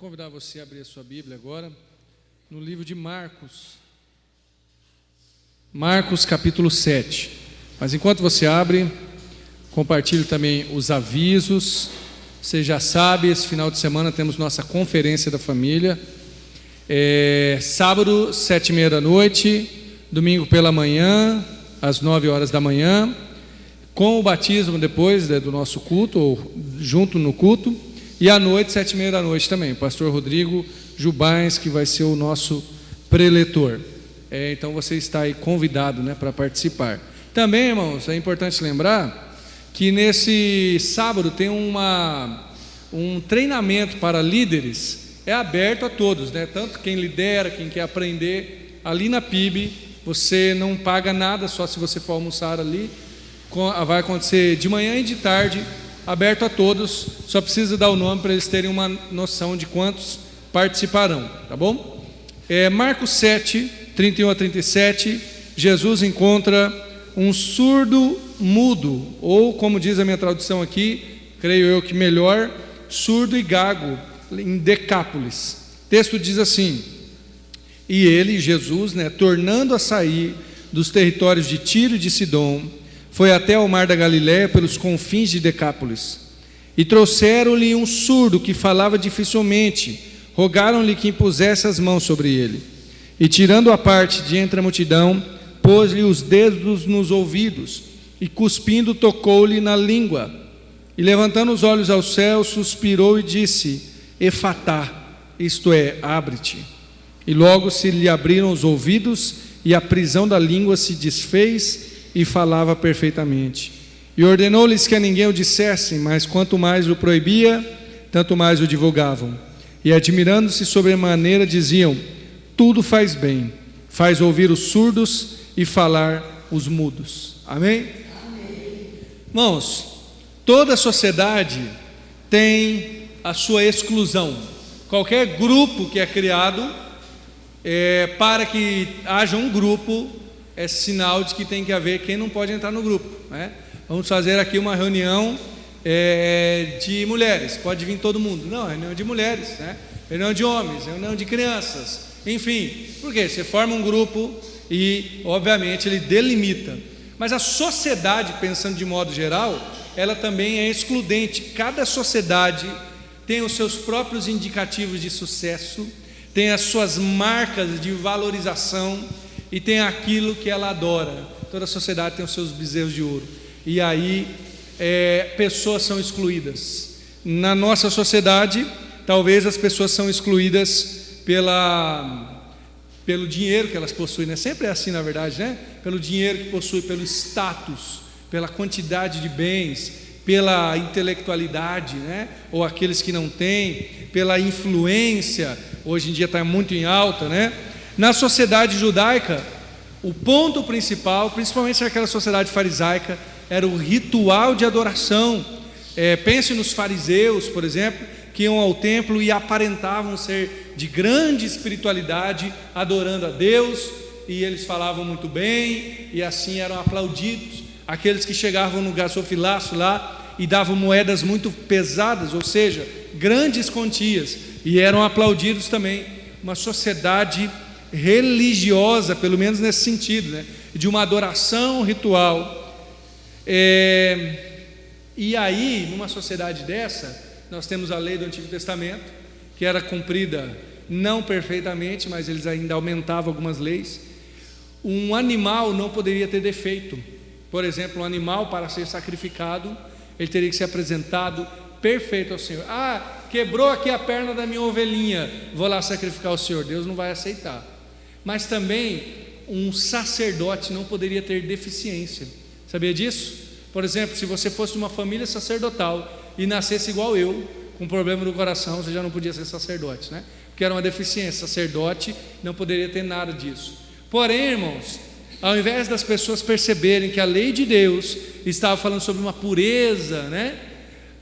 convidar você a abrir a sua Bíblia agora no livro de Marcos. Marcos capítulo 7. Mas enquanto você abre, compartilhe também os avisos. Você já sabe, esse final de semana temos nossa conferência da família. Sábado, 7h30 da noite, domingo pela manhã, às 9 horas da manhã, com o batismo depois do nosso culto, ou junto no culto, e à noite, 7h30 da noite também, o pastor Rodrigo Jubães, que vai ser o nosso preletor. Então você está aí convidado, para participar. Também, irmãos, é importante lembrar que nesse sábado tem um treinamento para líderes, é aberto a todos, tanto quem lidera, quem quer aprender. Ali na PIB você não paga nada, só se você for almoçar ali. Vai acontecer de manhã e de tarde, aberto a todos, só precisa dar o nome para eles terem uma noção de quantos participarão, tá bom? Marcos 7, 31 a 37, Jesus encontra um surdo mudo, ou como diz a minha tradução aqui, creio eu que melhor, surdo e gago, em Decápolis. O texto diz assim: e ele, Jesus, tornando a sair dos territórios de Tiro e de Sidom, foi até ao mar da Galiléia pelos confins de Decápolis, e trouxeram-lhe um surdo que falava dificilmente, rogaram-lhe que impusesse as mãos sobre ele, e tirando a parte de entre a multidão, pôs-lhe os dedos nos ouvidos, e cuspindo tocou-lhe na língua, e levantando os olhos ao céu, suspirou e disse: Efatá, isto é, abre-te. E logo se lhe abriram os ouvidos, e a prisão da língua se desfez, e falava perfeitamente. E ordenou-lhes que a ninguém o dissessem, mas quanto mais o proibia, tanto mais o divulgavam. E admirando-se sobremaneira, diziam: tudo faz bem, faz ouvir os surdos e falar os mudos. Amém? Amém. Irmãos, toda sociedade tem a sua exclusão. Qualquer grupo que é criado, para que haja um grupo, é sinal de que tem que haver quem não pode entrar no grupo, Vamos fazer aqui uma reunião de mulheres, pode vir todo mundo. Não, reunião de mulheres, reunião de homens, reunião de crianças, enfim. Por quê? Você forma um grupo e, obviamente, ele delimita. Mas a sociedade, pensando de modo geral, ela também é excludente. Cada sociedade tem os seus próprios indicativos de sucesso, tem as suas marcas de valorização, e tem aquilo que ela adora. Toda sociedade tem os seus bezerros de ouro. E aí pessoas são excluídas. Na nossa sociedade, talvez as pessoas são excluídas pelo dinheiro que elas possuem, Sempre é assim, na verdade, Pelo dinheiro que possui, pelo status, pela quantidade de bens, pela intelectualidade, Ou aqueles que não têm, pela influência. Hoje em dia está muito em alta, Na sociedade judaica, o ponto principal, principalmente naquela sociedade farisaica, era o ritual de adoração. Pense nos fariseus, por exemplo, que iam ao templo e aparentavam ser de grande espiritualidade, adorando a Deus, e eles falavam muito bem, e assim eram aplaudidos. Aqueles que chegavam no gasofilaço lá e davam moedas muito pesadas, ou seja, grandes quantias, e eram aplaudidos também. Uma sociedade religiosa, pelo menos nesse sentido, de uma adoração ritual. E aí, numa sociedade dessa, nós temos a lei do Antigo Testamento, que era cumprida não perfeitamente, mas eles ainda aumentavam algumas leis. Um animal não poderia ter defeito. Por exemplo, um animal, para ser sacrificado, ele teria que ser apresentado perfeito ao Senhor. Quebrou aqui a perna da minha ovelhinha, vou lá sacrificar o Senhor. Deus não vai aceitar. Mas também um sacerdote não poderia ter deficiência. Sabia disso? Por exemplo, se você fosse uma família sacerdotal e nascesse igual eu, com problema no coração, você já não podia ser sacerdote, Porque era uma deficiência. Sacerdote não poderia ter nada disso. Porém, irmãos, ao invés das pessoas perceberem que a lei de Deus estava falando sobre uma pureza,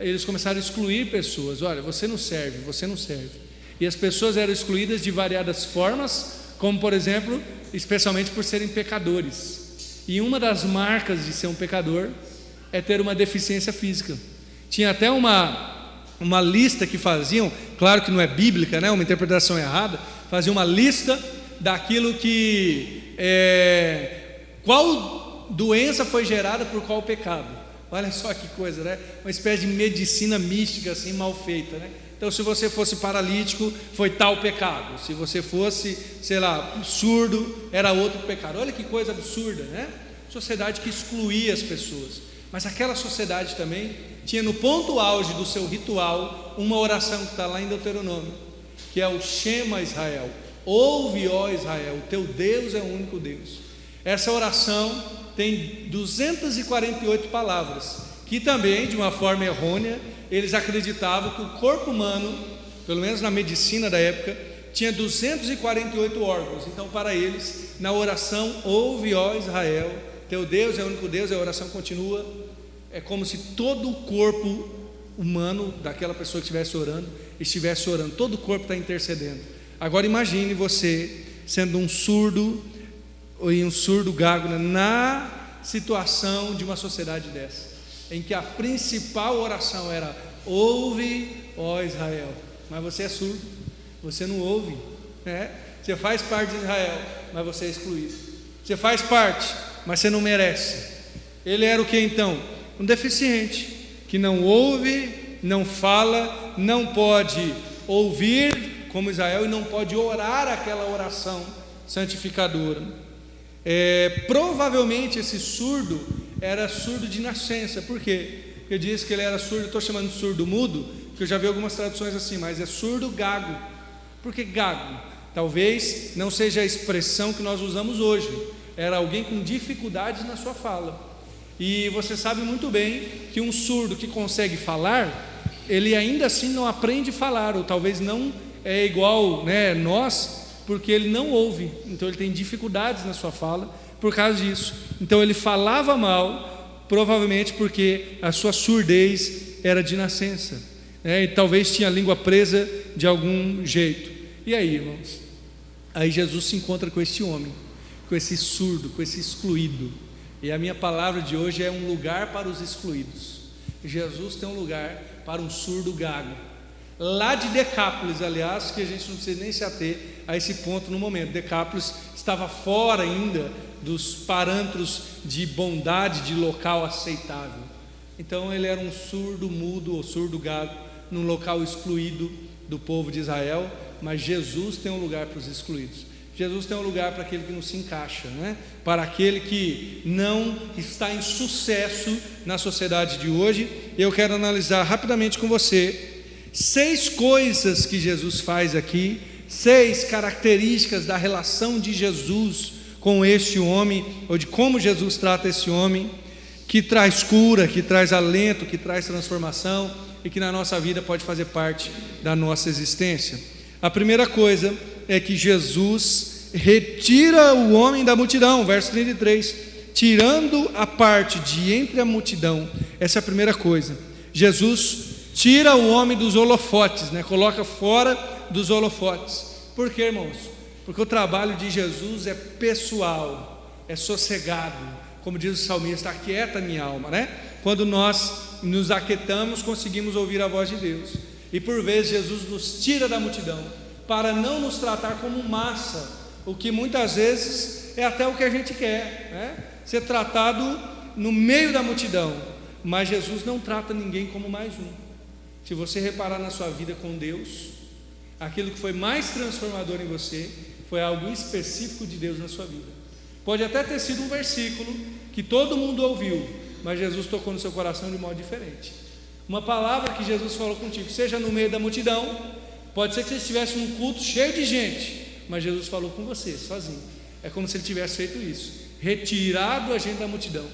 eles começaram a excluir pessoas. Olha, você não serve, você não serve. E as pessoas eram excluídas de variadas formas, como por exemplo, especialmente por serem pecadores. E uma das marcas de ser um pecador é ter uma deficiência física. Tinha até uma uma lista que faziam, claro que não é bíblica, né? Uma interpretação errada, faziam uma lista daquilo que, qual doença foi gerada por qual pecado. Olha só que coisa, né? Uma espécie de medicina mística assim, mal feita, né? Então, se você fosse paralítico, foi tal pecado. Se você fosse, sei lá, surdo, era outro pecado. Olha que coisa absurda, né? Sociedade que excluía as pessoas. Mas aquela sociedade também tinha no ponto auge do seu ritual uma oração que está lá em Deuteronômio, que é o Shema Israel. Ouve, ó Israel, teu Deus é o único Deus. Essa oração tem 248 palavras, que também, de uma forma errônea, eles acreditavam que o corpo humano, pelo menos na medicina da época, tinha 248 órgãos. Então, para eles, na oração, ouve, ó Israel, teu Deus é o único Deus, a oração continua, é como se todo o corpo humano daquela pessoa que estivesse orando, todo o corpo está intercedendo. Agora imagine você sendo um surdo, ou um surdo gago, né, na situação de uma sociedade dessa, em que a principal oração era: ouve, ó Israel. Mas você é surdo, você não ouve, né? Você faz parte de Israel, mas você é excluído. Você faz parte, mas você não merece. Ele era o que então? Um deficiente, que não ouve, não fala, não pode ouvir como Israel e não pode orar aquela oração santificadora. Provavelmente esse surdo era surdo de nascença. Por quê? Porque diz que ele era surdo, estou chamando de surdo mudo, porque eu já vi algumas traduções assim, mas é surdo gago. Por que gago? Talvez não seja a expressão que nós usamos hoje. Era alguém com dificuldades na sua fala. E você sabe muito bem que um surdo que consegue falar, ele ainda assim não aprende a falar, ou talvez não é igual, né, nós, porque ele não ouve. Então ele tem dificuldades na sua fala por causa disso. Então ele falava mal, provavelmente porque a sua surdez era de nascença, né? E talvez tinha a língua presa de algum jeito. E aí, irmãos? Aí Jesus se encontra com esse homem, com esse surdo, com esse excluído. E a minha palavra de hoje é um lugar para os excluídos. Jesus tem um lugar para um surdo gago, lá de Decápolis, aliás, que a gente não precisa nem se ater a esse ponto no momento. Decápolis estava fora ainda dos parâmetros de bondade, de local aceitável. Então ele era um surdo mudo ou surdo gago, num local excluído do povo de Israel. Mas Jesus tem um lugar para os excluídos. Jesus tem um lugar para aquele que não se encaixa, né? Para aquele que não está em sucesso na sociedade de hoje. Eu quero analisar rapidamente com você 6 coisas que Jesus faz aqui, 6 características da relação de Jesus com este homem, ou de como Jesus trata esse homem, que traz cura, que traz alento, que traz transformação e que na nossa vida pode fazer parte da nossa existência. A primeira coisa é que Jesus retira o homem da multidão, verso 33, tirando a parte de entre a multidão. Essa é a primeira coisa. Jesus tira o homem dos holofotes, né? Coloca fora dos holofotes. Por quê, irmãos? Porque o trabalho de Jesus é pessoal, é sossegado, como diz o salmista: aquieta minha alma, né? Quando nós nos aquietamos, conseguimos ouvir a voz de Deus. E por vezes Jesus nos tira da multidão para não nos tratar como massa, o que muitas vezes é até o que a gente quer, né? Ser tratado no meio da multidão. Mas Jesus não trata ninguém como mais um. Se você reparar na sua vida com Deus, aquilo que foi mais transformador em você foi algo específico de Deus na sua vida. Pode até ter sido um versículo que todo mundo ouviu, mas Jesus tocou no seu coração de modo diferente. Uma palavra que Jesus falou contigo, seja no meio da multidão, pode ser que você estivesse num culto cheio de gente, mas Jesus falou com você, sozinho. É como se ele tivesse feito isso, retirado a gente da multidão.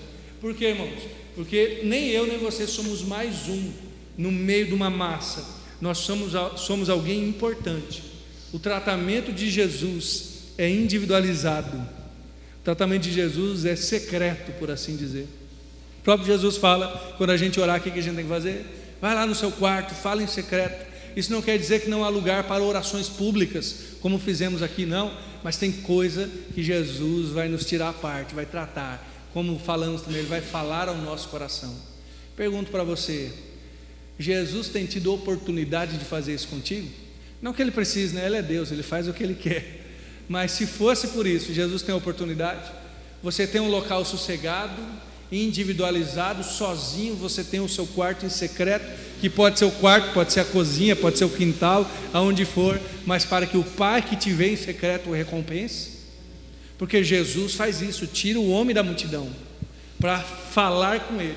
Por quê, irmãos? Porque nem eu nem você somos mais um no meio de uma massa. Nós somos alguém importante. O tratamento de Jesus é individualizado. O tratamento de Jesus é secreto, por assim dizer. O próprio Jesus fala, quando a gente orar, o que a gente tem que fazer? Vai lá no seu quarto, fala em secreto. Isso não quer dizer que não há lugar para orações públicas, como fizemos aqui, não. Mas tem coisa que Jesus vai nos tirar a parte, vai tratar. Como falamos também, Ele vai falar ao nosso coração. Pergunto para você, Jesus tem tido oportunidade de fazer isso contigo? Não que Ele precise, né? Ele é Deus, Ele faz o que Ele quer. Mas se fosse por isso, Jesus tem oportunidade. Você tem um local sossegado, individualizado, sozinho. Você tem o seu quarto em secreto, que pode ser o quarto, pode ser a cozinha, pode ser o quintal, aonde for, mas para que o Pai que te vê em secreto o recompense. Porque Jesus faz isso, tira o homem da multidão para falar com ele.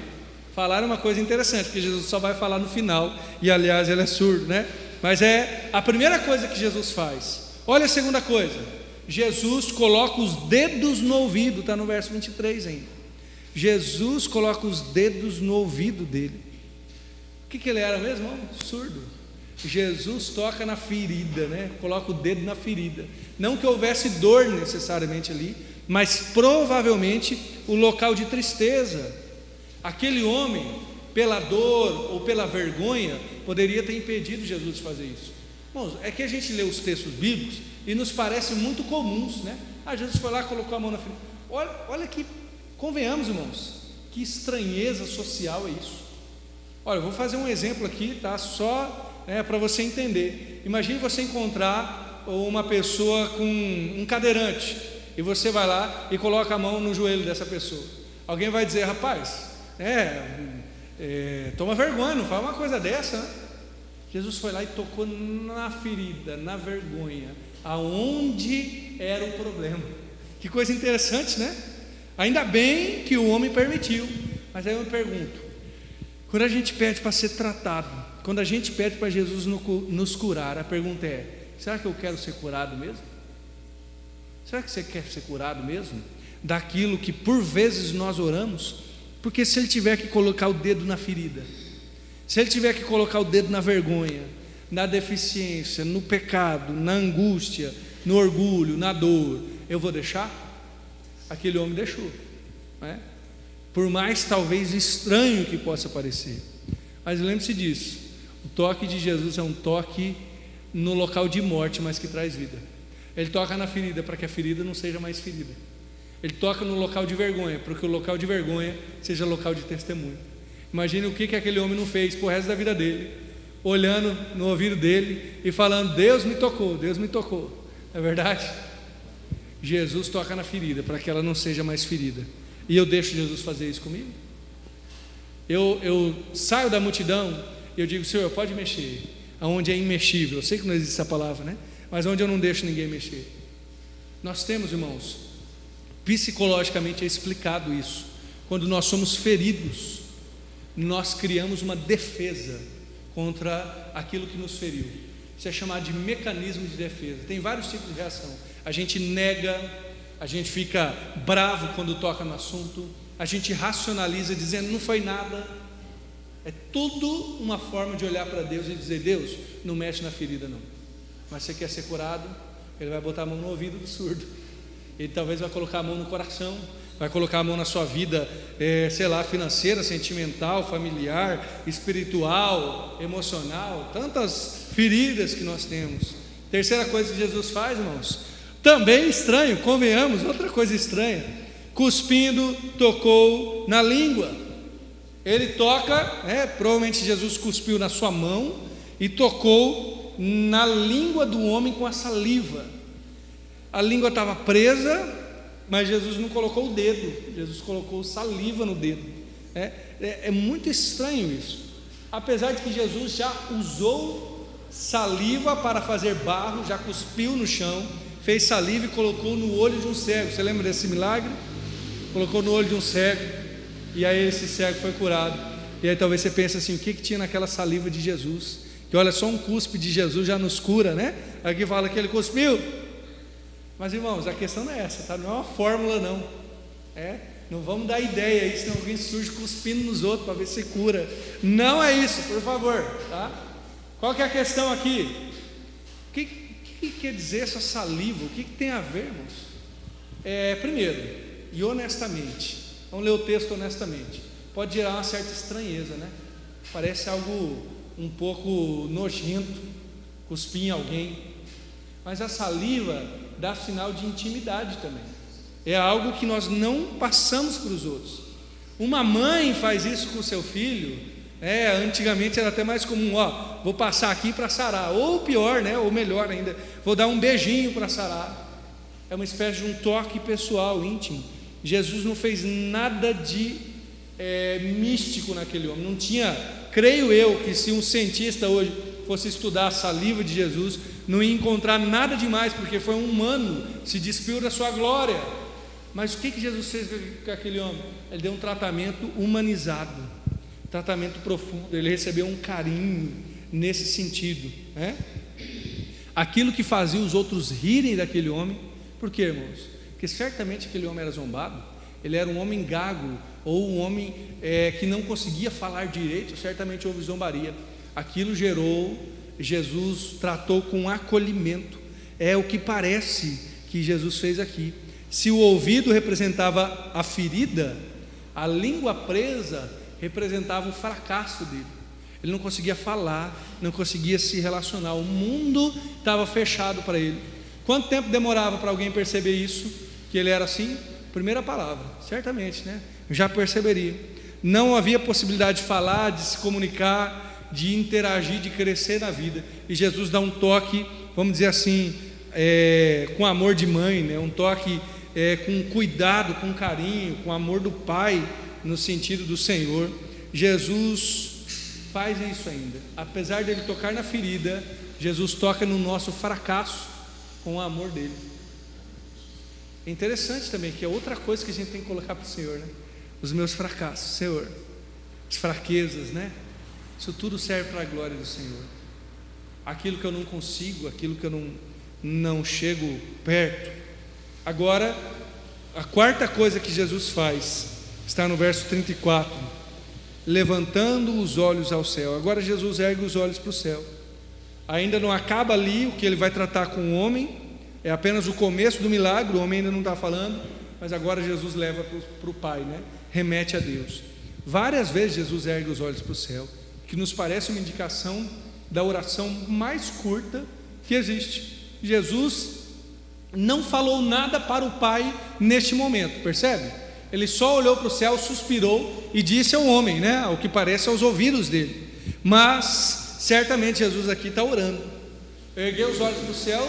Falar é uma coisa interessante, porque Jesus só vai falar no final, e aliás ele é surdo, né? Mas é a primeira coisa que Jesus faz. Olha a segunda coisa, Jesus coloca os dedos no ouvido, está no verso 23 ainda. Jesus coloca os dedos no ouvido dele. O que ele era mesmo? Surdo. Jesus toca na ferida, né? Coloca o dedo na ferida. Não que houvesse dor necessariamente ali, mas provavelmente o local de tristeza. Aquele homem, pela dor ou pela vergonha, poderia ter impedido Jesus de fazer isso. Irmãos, é que a gente lê os textos bíblicos e nos parecem muito comuns, né? Jesus foi lá e colocou a mão na ferida. Olha que, convenhamos, irmãos, que estranheza social é isso. Olha, eu vou fazer um exemplo aqui, tá? Só para você entender. Imagine você encontrar uma pessoa com um cadeirante e você vai lá e coloca a mão no joelho dessa pessoa. Alguém vai dizer: rapaz, toma vergonha, não fala uma coisa dessa, né? Jesus foi lá e tocou na ferida, na vergonha, aonde era o problema. Que coisa interessante, né? Ainda bem que o homem permitiu. Mas aí eu me pergunto, quando a gente pede para ser tratado, quando a gente pede para Jesus nos curar, a pergunta é: será que eu quero ser curado mesmo? Será que você quer ser curado mesmo? Daquilo que por vezes nós oramos? Porque se ele tiver que colocar o dedo na ferida, se ele tiver que colocar o dedo na vergonha, na deficiência, no pecado, na angústia, no orgulho, na dor, eu vou deixar? Aquele homem deixou, né? Por mais talvez estranho que possa parecer. Mas lembre-se disso, o toque de Jesus é um toque no local de morte, mas que traz vida. Ele toca na ferida para que a ferida não seja mais ferida. Ele toca no local de vergonha, para que o local de vergonha seja local de testemunho. Imagine o que aquele homem não fez por resto da vida dele, olhando no ouvido dele e falando: Deus me tocou, Deus me tocou. Não é verdade? Jesus toca na ferida para que ela não seja mais ferida. E eu deixo Jesus fazer isso comigo? Eu saio da multidão e eu digo: Senhor, pode mexer aonde é imexível. Eu sei que não existe essa palavra, né? Mas onde eu não deixo ninguém mexer. Nós temos, irmãos, psicologicamente é explicado isso. Quando nós somos feridos, nós criamos uma defesa contra aquilo que nos feriu. Isso é chamado de mecanismo de defesa. Tem vários tipos de reação. A gente nega, a gente fica bravo quando toca no assunto, a gente racionaliza dizendo: não foi nada. É tudo uma forma de olhar para Deus e dizer: Deus, não mexe na ferida não. Mas você quer ser curado? Ele vai botar a mão no ouvido do surdo. Ele talvez vai colocar a mão no coração, vai colocar a mão na sua vida, financeira, sentimental, familiar, espiritual, emocional, tantas feridas que nós temos. Terceira coisa que Jesus faz, irmãos, também estranho, convenhamos, outra coisa estranha: cuspindo, tocou na língua. Ele toca, provavelmente Jesus cuspiu na sua mão e tocou na língua do homem com a saliva. A língua estava presa, mas Jesus não colocou o dedo, Jesus colocou saliva no dedo. É muito estranho isso. Apesar de que Jesus já usou saliva para fazer barro, já cuspiu no chão, fez saliva e colocou no olho de um cego. Você lembra desse milagre? Colocou no olho de um cego, e aí esse cego foi curado. E aí talvez você pense assim: o que tinha naquela saliva de Jesus? Que olha, só um cuspe de Jesus já nos cura, né? Aqui fala que ele cuspiu. Mas, irmãos, a questão não é essa, tá? Não é uma fórmula não. Não vamos dar ideia aí, senão alguém surge cuspindo nos outros para ver se cura. Não é isso, por favor, tá? Qual que é a questão aqui? O que quer dizer essa saliva? O que tem a ver, irmãos? Primeiro, e honestamente, vamos ler o texto honestamente, pode gerar uma certa estranheza, né? Parece algo um pouco nojento, cuspir em alguém. Mas a saliva dá sinal de intimidade também. É algo que nós não passamos para os outros. Uma mãe faz isso com o seu filho, Antigamente era até mais comum, vou passar aqui para sarar, ou pior, né, ou melhor ainda, vou dar um beijinho para sarar. É uma espécie de um toque pessoal, íntimo. Jesus não fez nada de místico naquele homem. Não tinha, creio eu, que se um cientista hoje fosse estudar a saliva de Jesus, não ia encontrar nada demais, porque foi um humano, se despiu da sua glória. Mas o que Jesus fez com aquele homem? Ele deu um tratamento humanizado, tratamento profundo. Ele recebeu um carinho nesse sentido, né? Aquilo que fazia os outros rirem daquele homem. Por quê, irmãos? Porque certamente aquele homem era zombado. Ele era um homem gago, ou um homem que não conseguia falar direito. Certamente houve zombaria. Aquilo gerou, Jesus tratou com acolhimento. É o que parece que Jesus fez aqui. Se o ouvido representava a ferida, a língua presa representava o fracasso dele. Ele não conseguia falar, não conseguia se relacionar. O mundo estava fechado para ele. Quanto tempo demorava para alguém perceber isso? Que ele era assim? Primeira palavra, certamente, né? Já perceberia. Não havia possibilidade de falar, de se comunicar, de interagir, de crescer na vida. E Jesus dá um toque, vamos dizer assim, com amor de mãe, né? Um toque com cuidado, com carinho, com amor do Pai, no sentido do Senhor. Jesus faz isso ainda. Apesar dele tocar na ferida, Jesus toca no nosso fracasso com o amor dele. É interessante também que é outra coisa que a gente tem que colocar para o Senhor, né? Os meus fracassos, Senhor, as fraquezas, né? Isso tudo serve para a glória do Senhor. Aquilo que eu não consigo, aquilo que eu não chego perto. Agora, a quarta coisa que Jesus faz está no verso 34. Levantando os olhos ao céu. Agora Jesus ergue os olhos para o céu. Ainda não acaba ali o que ele vai tratar com o homem. É apenas o começo do milagre. O homem ainda não está falando, mas agora Jesus leva para o Pai, né? Remete a Deus. Várias vezes Jesus ergue os olhos para o céu, que nos parece uma indicação da oração mais curta que existe. Jesus não falou nada para o Pai neste momento, percebe? Ele só olhou para o céu, suspirou e disse ao homem, né? Ao que parece aos ouvidos dele. Mas certamente Jesus aqui está orando. Erguer os olhos para o céu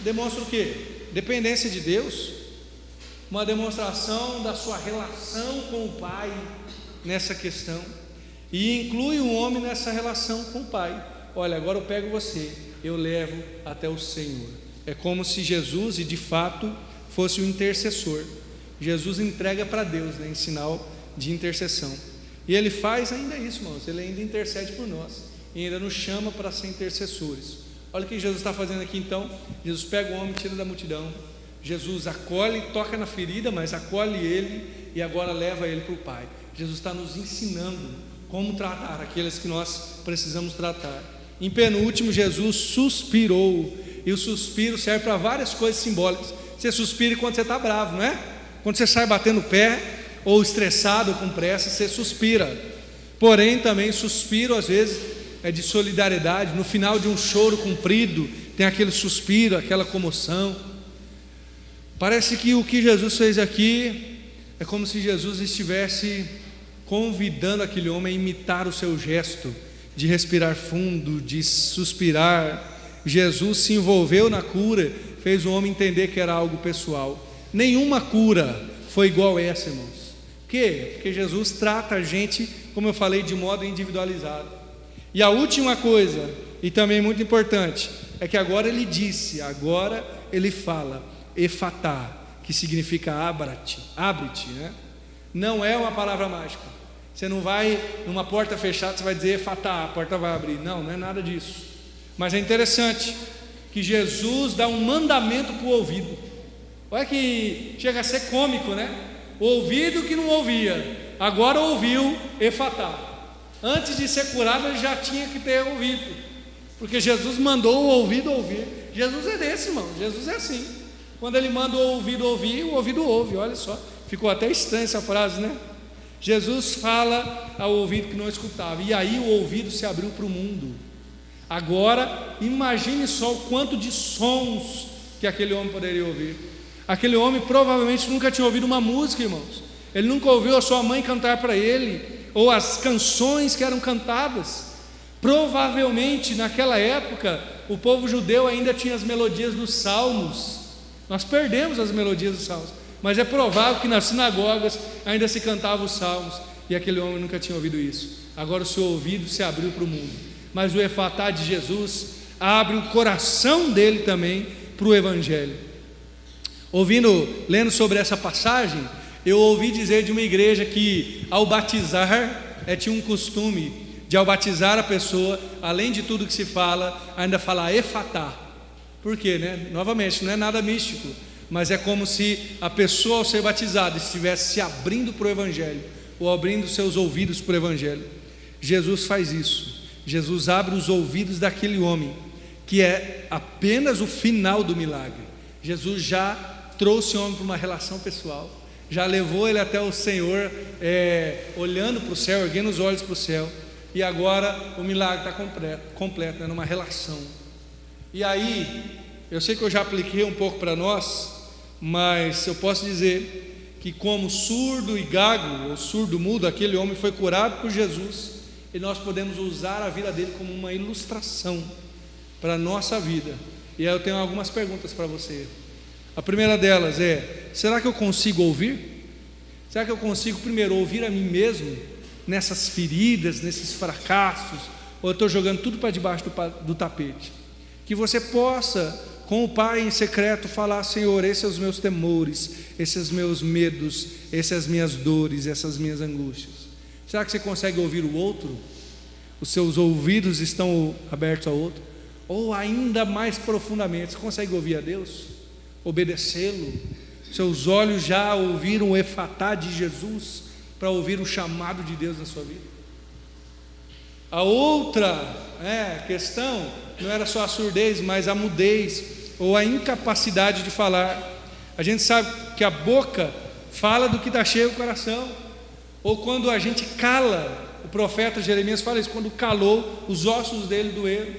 demonstra o quê? Dependência de Deus, uma demonstração da sua relação com o Pai nessa questão, e inclui o homem nessa relação com o Pai. Olha, agora eu pego você, eu levo até o Senhor. É como se Jesus, e de fato, fosse o intercessor. Jesus entrega para Deus, né, em sinal de intercessão. E ele faz ainda isso, irmãos. Ele ainda intercede por nós e ainda nos chama para ser intercessores. Olha o que Jesus está fazendo aqui então. Jesus pega o homem, tira da multidão. Jesus acolhe, toca na ferida, mas acolhe ele e agora leva ele para o Pai. Jesus está nos ensinando como tratar aqueles que nós precisamos tratar. Em penúltimo, Jesus suspirou. E o suspiro serve para várias coisas simbólicas. Você suspira quando você está bravo, não é? Quando você sai batendo o pé, ou estressado, ou com pressa, você suspira. Porém, também suspiro às vezes é de solidariedade. No final de um choro comprido, tem aquele suspiro, aquela comoção. Parece que o que Jesus fez aqui é como se Jesus estivesse convidando aquele homem a imitar o seu gesto de respirar fundo, de suspirar. Jesus se envolveu na cura, fez o homem entender que era algo pessoal. Nenhuma cura foi igual a essa, irmãos. Por quê? Porque Jesus trata a gente, como eu falei, de modo individualizado. E a última coisa, e também muito importante, é que agora ele disse, agora ele fala, efatá, que significa abre-te, né? Não é uma palavra mágica. Você não vai numa porta fechada, você vai dizer efatá, a porta vai abrir. Não, não é nada disso. Mas é interessante que Jesus dá um mandamento para o ouvido. Olha que chega a ser cômico, né? O ouvido que não ouvia, agora ouviu efatá. Antes de ser curado, ele já tinha que ter ouvido, porque Jesus mandou o ouvido ouvir. Jesus é desse, irmão. Jesus é assim. Quando ele manda o ouvido ouvir, o ouvido ouve. Olha só, ficou até estranha essa frase, né? Jesus fala ao ouvido que não escutava, e aí o ouvido se abriu para o mundo. Agora, imagine só o quanto de sons que aquele homem poderia ouvir. Aquele homem provavelmente nunca tinha ouvido uma música, irmãos. Ele nunca ouviu a sua mãe cantar para ele. ou as canções que eram cantadas. Provavelmente naquela época o povo judeu ainda tinha as melodias dos salmos. Nós perdemos as melodias dos salmos, mas é provável que nas sinagogas ainda se cantavam os salmos, e aquele homem nunca tinha ouvido isso. Agora o seu ouvido se abriu para o mundo, mas o efatá de Jesus abre o coração dele também para o evangelho. Lendo sobre essa passagem, eu ouvi dizer de uma igreja que ao batizar, tinha um costume de, ao batizar a pessoa, além de tudo que se fala, ainda falar efatá. Por quê, né? Novamente, não é nada místico, mas é como se a pessoa, ao ser batizada, estivesse se abrindo para o evangelho, ou abrindo seus ouvidos para o evangelho. Jesus faz isso. Jesus abre os ouvidos daquele homem, que é apenas o final do milagre. Jesus já trouxe o homem para uma relação pessoal, já levou ele até o Senhor, olhando para o céu, erguendo os olhos para o céu, e agora o milagre está completo, né, numa relação. E aí, eu sei que eu já apliquei um pouco para nós, mas eu posso dizer que, como surdo e gago, ou surdo mudo, aquele homem foi curado por Jesus, e nós podemos usar a vida dele como uma ilustração para a nossa vida. E aí eu tenho algumas perguntas para você. A primeira delas é: será que eu consigo ouvir? Será que eu consigo primeiro ouvir a mim mesmo nessas feridas, nesses fracassos, ou eu estou jogando tudo para debaixo do tapete? Que você possa, com o Pai em secreto, falar: Senhor, esses são os meus temores, esses os meus medos, essas as minhas dores, essas minhas angústias. Será que você consegue ouvir o outro? Os seus ouvidos estão abertos ao outro? Ou ainda mais profundamente, você consegue ouvir a Deus? Obedecê-lo? Seus olhos já ouviram o efatá de Jesus para ouvir o chamado de Deus na sua vida? A outra questão não era só a surdez, mas a mudez ou a incapacidade de falar. A gente sabe que a boca fala do que está cheio o coração. Ou quando a gente cala, o profeta Jeremias fala isso: quando calou, os ossos dele doeram.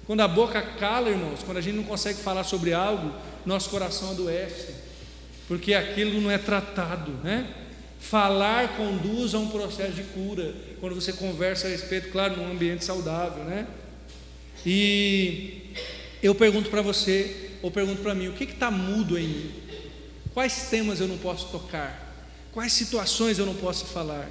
Quando a boca cala, irmãos, quando a gente não consegue falar sobre algo, nosso coração adoece, porque aquilo não é tratado, né? Falar conduz a um processo de cura, quando você conversa a respeito, claro, num ambiente saudável, né? E eu pergunto para você, ou pergunto para mim: o que está mudo em mim? Quais temas eu não posso tocar? Quais situações eu não posso falar?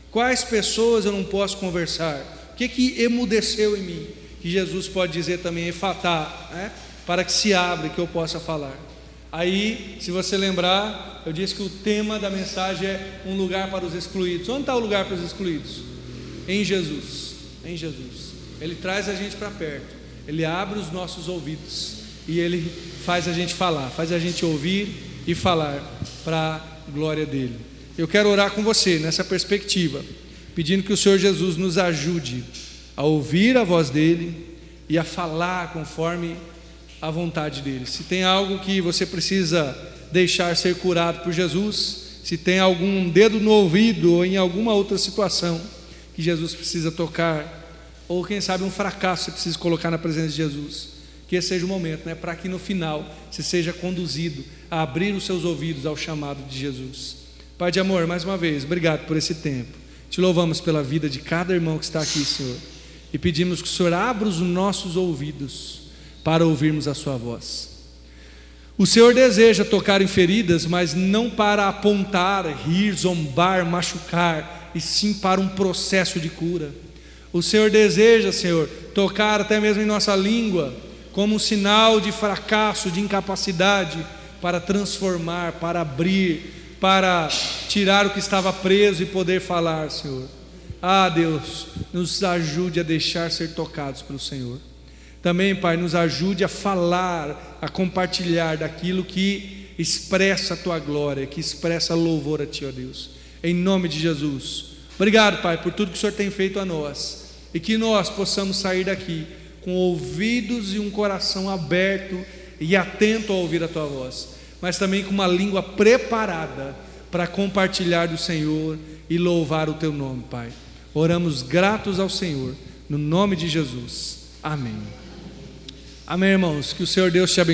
Quais pessoas eu não posso conversar? O que emudeceu em mim? Que Jesus pode dizer também efatá, né? Para que se abra e que eu possa falar. Aí, se você lembrar, eu disse que o tema da mensagem é um lugar para os excluídos. Onde está o lugar para os excluídos? Em Jesus. Em Jesus. Ele traz a gente para perto, Ele abre os nossos ouvidos e Ele faz a gente falar, faz a gente ouvir e falar para a glória dEle. Eu quero orar com você nessa perspectiva, pedindo que o Senhor Jesus nos ajude a ouvir a voz dEle e a falar conforme a vontade dEle. Se tem algo que você precisa deixar ser curado por Jesus, se tem algum dedo no ouvido ou em alguma outra situação que Jesus precisa tocar, ou quem sabe um fracasso você precisa colocar na presença de Jesus, que esse seja o momento, né, para que no final você seja conduzido a abrir os seus ouvidos ao chamado de Jesus. Pai de amor, mais uma vez, obrigado por esse tempo. Te louvamos pela vida de cada irmão que está aqui, Senhor, e pedimos que o Senhor abra os nossos ouvidos para ouvirmos a sua voz. O Senhor deseja tocar em feridas, mas não para apontar, rir, zombar, machucar, e sim para um processo de cura. O Senhor deseja, Senhor, tocar até mesmo em nossa língua, como um sinal de fracasso, de incapacidade, para transformar, para abrir, para tirar o que estava preso e poder falar, Senhor. Ah, Deus, nos ajude a deixar ser tocados pelo Senhor. Também, Pai, nos ajude a falar, a compartilhar daquilo que expressa a Tua glória, que expressa louvor a Ti, ó Deus. Em nome de Jesus. Obrigado, Pai, por tudo que o Senhor tem feito a nós, e que nós possamos sair daqui com ouvidos e um coração aberto e atento a ouvir a Tua voz, mas também com uma língua preparada para compartilhar do Senhor e louvar o Teu nome, Pai. Oramos gratos ao Senhor, no nome de Jesus. Amém. Amém, irmãos. Que o Senhor Deus te abençoe.